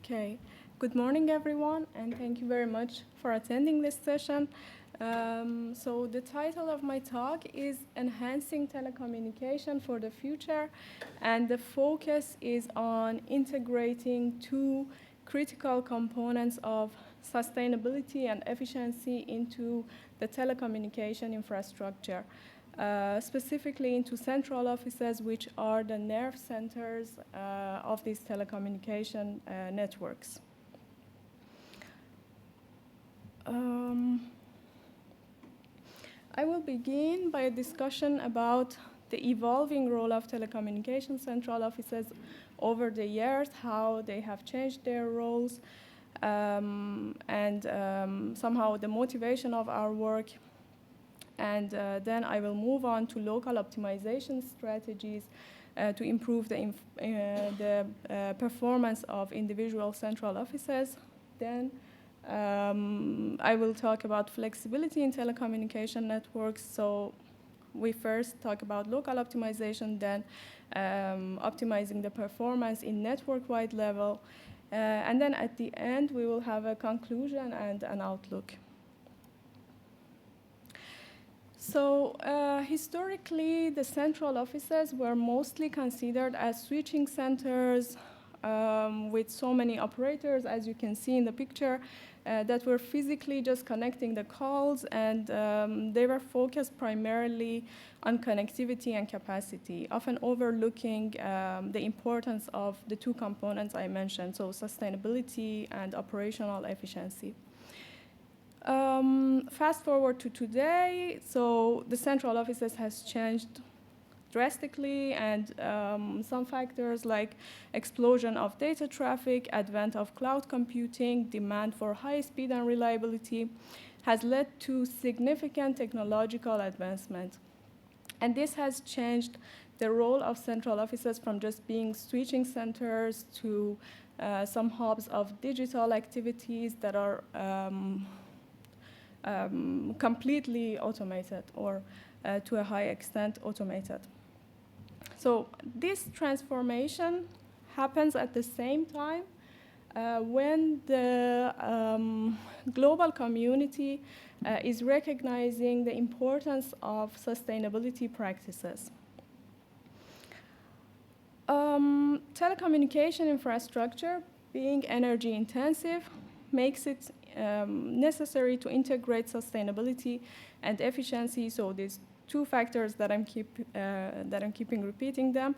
Okay. Good morning, everyone, and thank you very much for attending this session. So the title of my talk is Enhancing Telecommunication for the Future, and the focus is on integrating two critical components of sustainability and efficiency into the telecommunication infrastructure. Specifically into central offices, which are the nerve centers of these telecommunication networks. I will begin by a discussion about the evolving role of telecommunication central offices over the years, how they have changed their roles, and somehow the motivation of our work. And then I will move on to local optimization strategies to improve the performance of individual central offices. Then I will talk about flexibility in telecommunication networks. So we first talk about local optimization, then optimizing the performance in network-wide level. And then at the end, we will have a conclusion and an outlook. So historically, the central offices were mostly considered as switching centers with so many operators, as you can see in the picture, that were physically just connecting the calls, and they were focused primarily on connectivity and capacity, often overlooking the importance of the two components I mentioned, so sustainability and operational efficiency. Fast forward to today, so the central offices has changed drastically, and some factors like explosion of data traffic, advent of cloud computing, demand for high speed and reliability has led to significant technological advancement. And this has changed the role of central offices from just being switching centers to some hubs of digital activities that are completely automated or to a high extent automated. So this transformation happens at the same time when the global community is recognizing the importance of sustainability practices. Telecommunication infrastructure, being energy intensive, makes it necessary to integrate sustainability and efficiency, so these two factors that I'm keeping repeating them,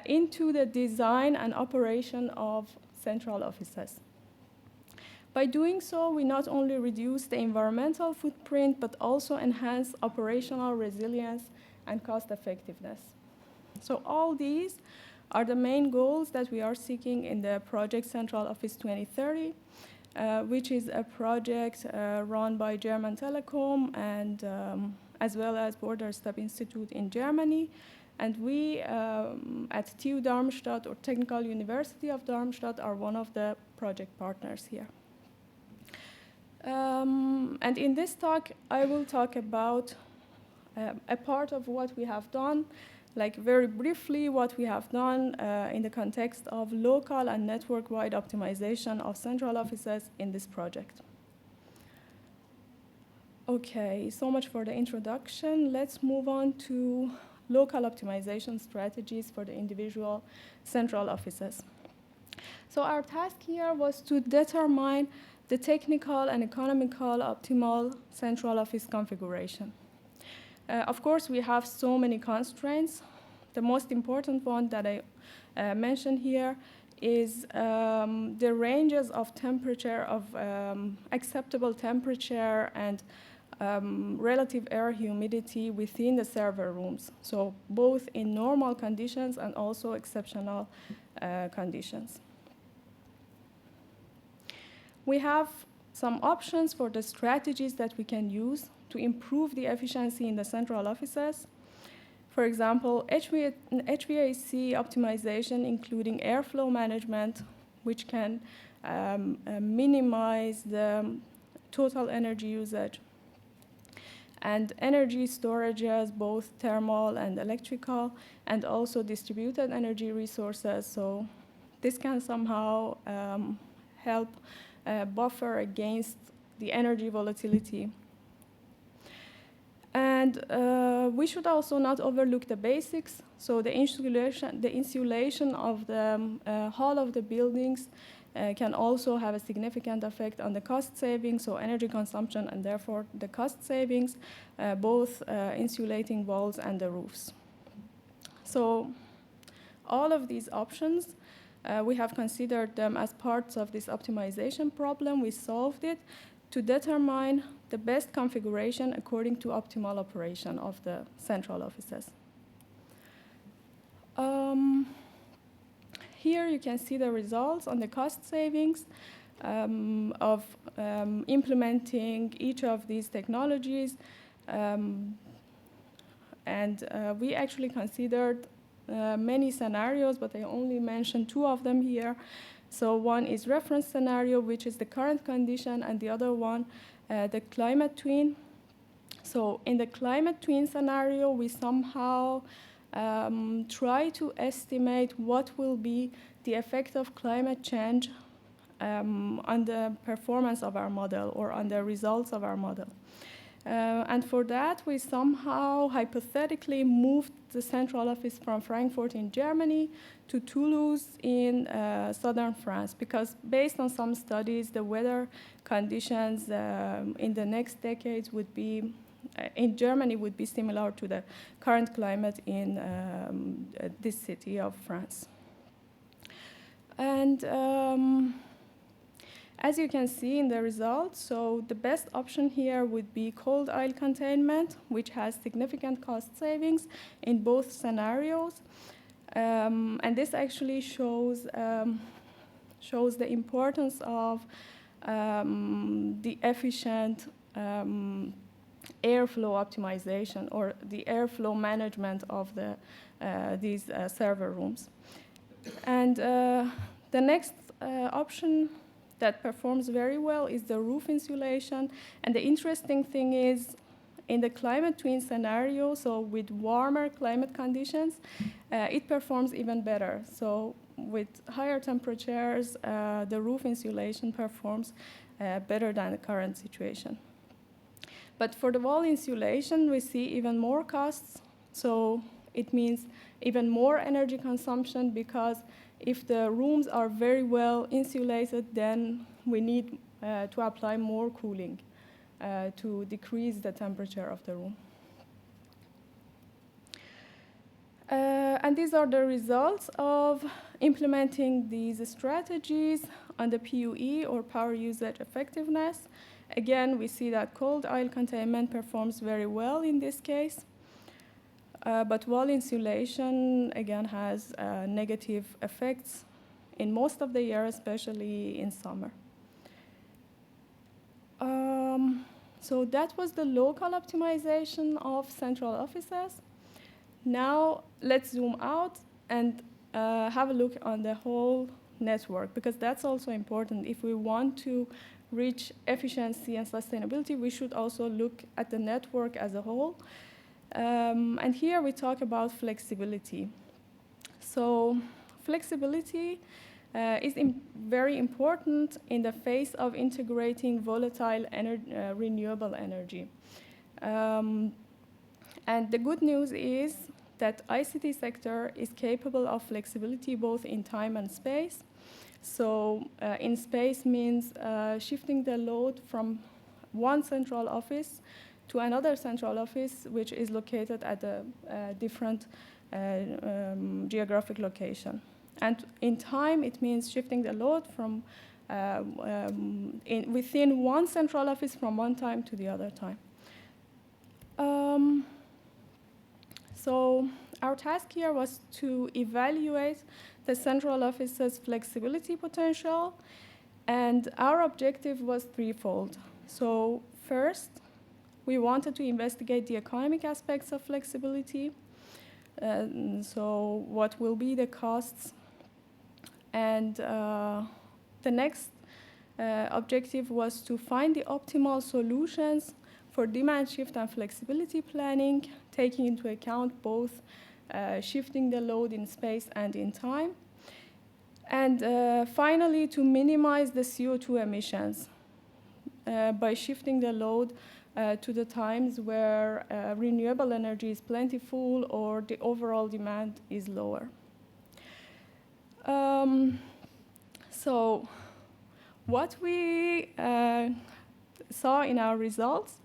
into the design and operation of central offices. By doing so, we not only reduce the environmental footprint, but also enhance operational resilience and cost effectiveness. So all these are the main goals that we are seeking in the project Central Office 2030, which is a project run by German Telecom and as well as Borderstep Institute in Germany. And we at TU Darmstadt, or Technical University of Darmstadt, are one of the project partners here. And in this talk, I will talk about a part of what we have done, like very briefly what we have done in the context of local and network-wide optimization of central offices in this project. Okay, so much for the introduction. Let's move on to local optimization strategies for the individual central offices. So our task here was to determine the technical and economical optimal central office configuration. Of course, we have so many constraints. The most important one that I mentioned here is the ranges of temperature, of acceptable temperature and relative air humidity within the server rooms. So both in normal conditions and also exceptional conditions. We have some options for the strategies that we can use to improve the efficiency in the central offices. For example, HVAC optimization, including airflow management, which can minimize the total energy usage, and energy storages, both thermal and electrical, and also distributed energy resources. So this can somehow help buffer against the energy volatility. And we should also not overlook the basics. So the insulation of the hull of the buildings can also have a significant effect on the cost savings, so energy consumption, and therefore the cost savings, both insulating walls and the roofs. So all of these options, we have considered them as parts of this optimization problem. We solved it to determine the best configuration according to optimal operation of the central offices. Here you can see the results on the cost savings of implementing each of these technologies. We actually considered many scenarios, but I only mentioned 2 of them here. So one is reference scenario, which is the current condition, and the other one, the climate twin. So in the climate twin scenario, we somehow try to estimate what will be the effect of climate change on the performance of our model or on the results of our model. And for that, we somehow hypothetically moved the central office from Frankfurt in Germany to Toulouse in southern France, because based on some studies, the weather conditions in the next decades would be, in Germany, would be similar to the current climate in this city of France. And as you can see in the results, so the best option here would be cold aisle containment, which has significant cost savings in both scenarios. And this actually shows the importance of the efficient airflow optimization or the airflow management of these server rooms. And the next option that performs very well is the roof insulation. And the interesting thing is, in the climate twin scenario, so with warmer climate conditions, it performs even better. So with higher temperatures, the roof insulation performs better than the current situation. But for the wall insulation, we see even more costs. So it means even more energy consumption, because if the rooms are very well insulated, then we need to apply more cooling to decrease the temperature of the room. And these are the results of implementing these strategies on the PUE, or power usage effectiveness. Again, we see that cold aisle containment performs very well in this case. But wall insulation, again, has negative effects in most of the year, especially in summer. So that was the local optimization of central offices. Now let's zoom out and have a look on the whole network, because that's also important. If we want to reach efficiency and sustainability, we should also look at the network as a whole. And here we talk about flexibility. So flexibility is very important in the face of integrating volatile renewable energy. And the good news is that ICT sector is capable of flexibility both in time and space. So in space means shifting the load from one central office to another central office, which is located at a different geographic location. And in time, it means shifting the load from within one central office from one time to the other time. So our task here was to evaluate the central office's flexibility potential, and our objective was threefold. So first, we wanted to investigate the economic aspects of flexibility. So what will be the costs? And the next objective was to find the optimal solutions for demand shift and flexibility planning, taking into account both shifting the load in space and in time. And finally, to minimize the CO2 emissions by shifting the load to the times where renewable energy is plentiful or the overall demand is lower. So what we saw in our results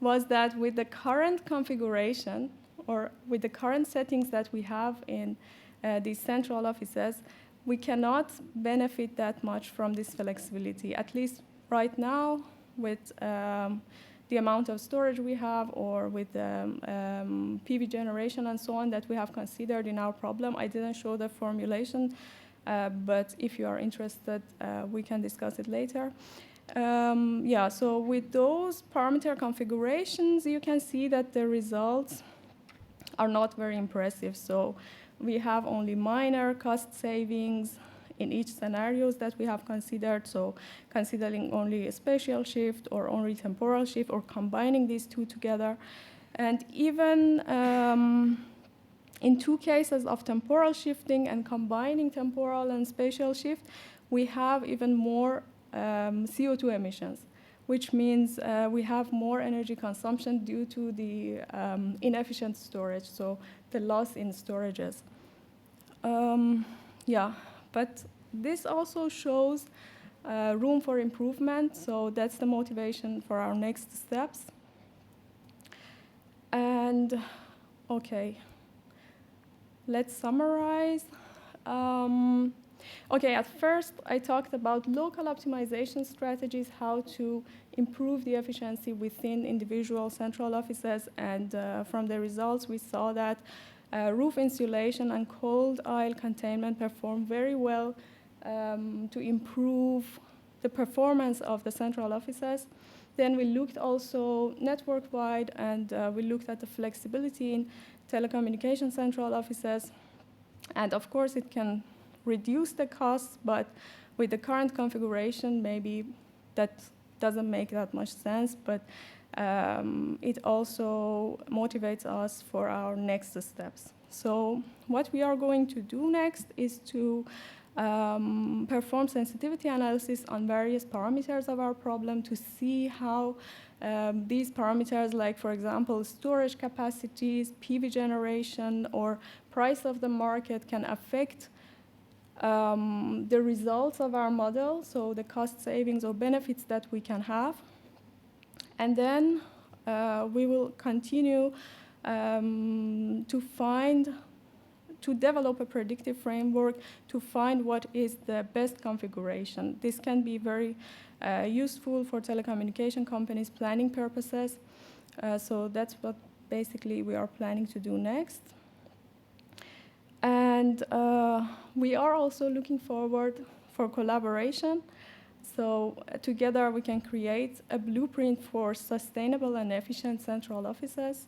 was that with the current configuration or with the current settings that we have in these central offices, we cannot benefit that much from this flexibility, at least right now with the amount of storage we have or with PV generation and so on that we have considered in our problem. I didn't show the formulation, but if you are interested, we can discuss it later. Yeah, so with those parameter configurations, you can see that the results are not very impressive. So we have only minor cost savings in each scenarios that we have considered. So considering only a spatial shift or only temporal shift or combining these two together. And even in two cases of temporal shifting and combining temporal and spatial shift, we have even more CO2 emissions, which means we have more energy consumption due to the inefficient storage, so the loss in storages. Yeah, but this also shows room for improvement, so that's the motivation for our next steps. And, okay, let's summarize. Okay, at first I talked about local optimization strategies, how to improve the efficiency within individual central offices, and from the results we saw that roof insulation and cold aisle containment perform very well to improve the performance of the central offices. Then we looked also network-wide, and we looked at the flexibility in telecommunication central offices. And of course, it can reduce the costs, but with the current configuration, maybe that doesn't make that much sense, but it also motivates us for our next steps. So what we are going to do next is to perform sensitivity analysis on various parameters of our problem to see how these parameters, like, for example, storage capacities, PV generation, or price of the market can affect the results of our model, so the cost savings or benefits that we can have. And then we will continue to develop a predictive framework to find what is the best configuration. This can be very useful for telecommunication companies' planning purposes. So that's what basically we are planning to do next. And we are also looking forward for collaboration. So together we can create a blueprint for sustainable and efficient central offices.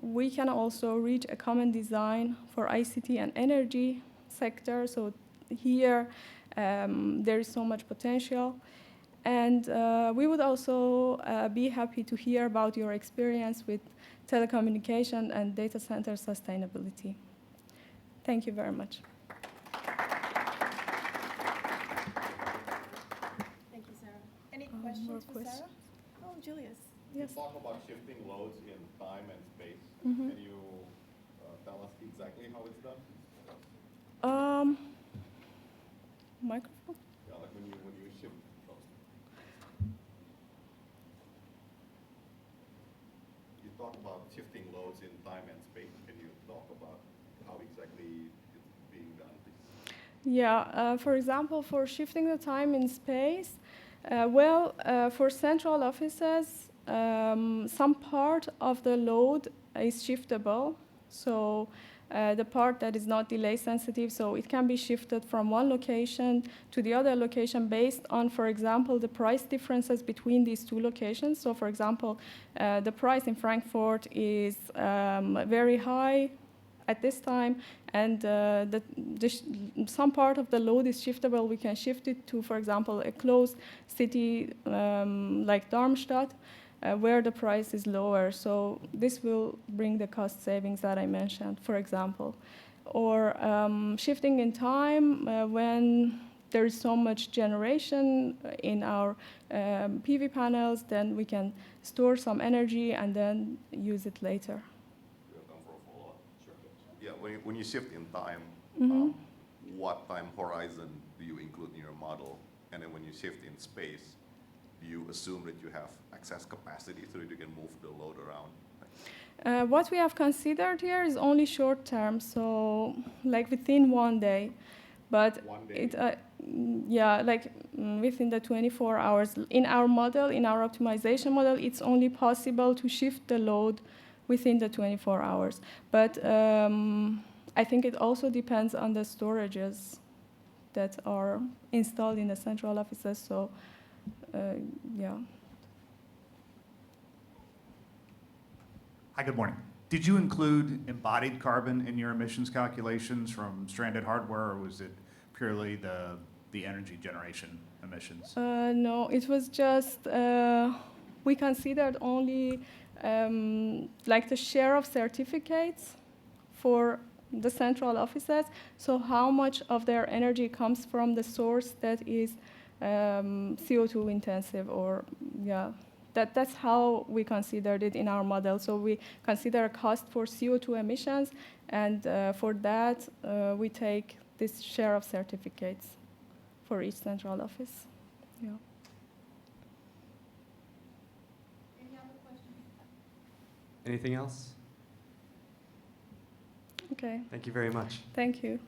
We can also reach a common design for ICT and energy sector. So here there is so much potential. And we would also be happy to hear about your experience with telecommunication and data center sustainability. Thank you very much. Thank you, Sara. Any questions for Sara? Oh, Julius. Yes. You talk about shifting loads in time and space. Mm-hmm. Can you tell us exactly how it's done? Microphone? Yeah, like when you shift loads. You talk about shifting loads in time and space. Can you talk about how exactly it's being done, please? Yeah, for example, for shifting the time in space, for central offices, some part of the load is shiftable. So the part that is not delay sensitive, so it can be shifted from one location to the other location based on, for example, the price differences between these two locations. So for example, the price in Frankfurt is very high at this time, and some part of the load is shiftable. We can shift it to, for example, a closed city like Darmstadt, where the price is lower. So this will bring the cost savings that I mentioned, for example. or shifting in time when there is so much generation in our PV panels, then we can store some energy and then use it later. Yeah, when you shift in time, what time horizon do you include in your model? And then when you shift in space, do you assume that you have excess capacity so that you can move the load around? What we have considered here is only short term, so like within 1 day. But 1 day? Within the 24 hours. In our model, in our optimization model, it's only possible to shift the load within the 24 hours. But I think it also depends on the storages that are installed in the central offices, so yeah. Hi, good morning. Did you include embodied carbon in your emissions calculations from stranded hardware, or was it purely the energy generation emissions? No, it was just, we considered only like the share of certificates for the central offices, so how much of their energy comes from the source that is CO2 intensive, or yeah. That's how we considered it in our model. So we consider a cost for CO2 emissions, and for that, we take this share of certificates for each central office. Yeah. Any other questions? Anything else? Okay. Thank you very much. Thank you.